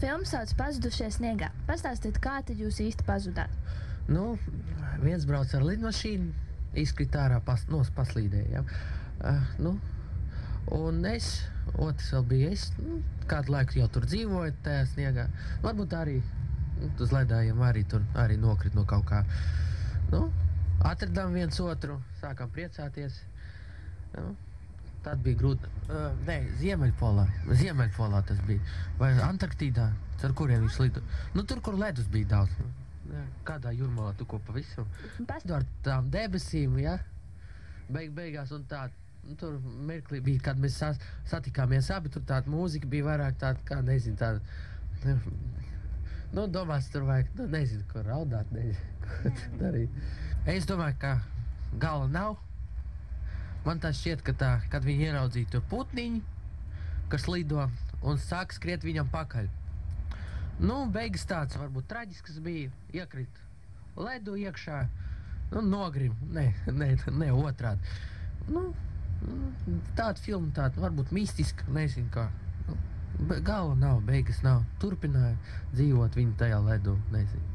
Filma sauc Pazudušie sniegā. Pastāstiet, kā tad jūs īsti pazudāt? Nu, viens brauc ar lidmašīnu, izkrita ārā, paslīdēja. Un es, otrs vēl bija es, kādu laiku jau tur dzīvoju tajā sniegā. Varbūt arī uz ledājiem arī tur arī nokrit no kaut kā. Atradām viens otru, sākām priecāties. Tad bija grūti. Ziemeļpolā tas bija. Vai Antarktīdā, ar kuriem viņš lido. Tur, kur ledus bija daudz. Kādā jūrmalā tu ko pavisam. Ar tām debesīm, ja? Beigās un tā. Tur mirklī bija, kad mēs satikāmies abi, tur tāda mūzika bija vairāk tāda, kā nezinu, tāda. Domās, tur vajag, nezinu, ko raudāt, nezinu, ko darīt. Es domāju, ka gala nav. Man tā šķiet, ka kad viņi ieraudzīja to putniņu, kas lido un sāk skriet viņam pakaļ. Beigas tāds varbūt traģisks bija, iekrīt ledu iekšā, nogrim, ne otrādi. Tāda filma, tāda varbūt mistiska, nezinu kā. Gala nav, beigas nav. Turpināja dzīvot viņu tajā ledu, nezinu.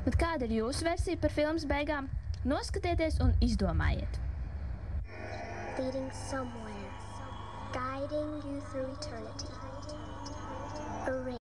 Bet kāda ir jūsu versija par filmas beigām? Noskatieties un izdomājiet. Leading somewhere, guiding you through eternity. A ring.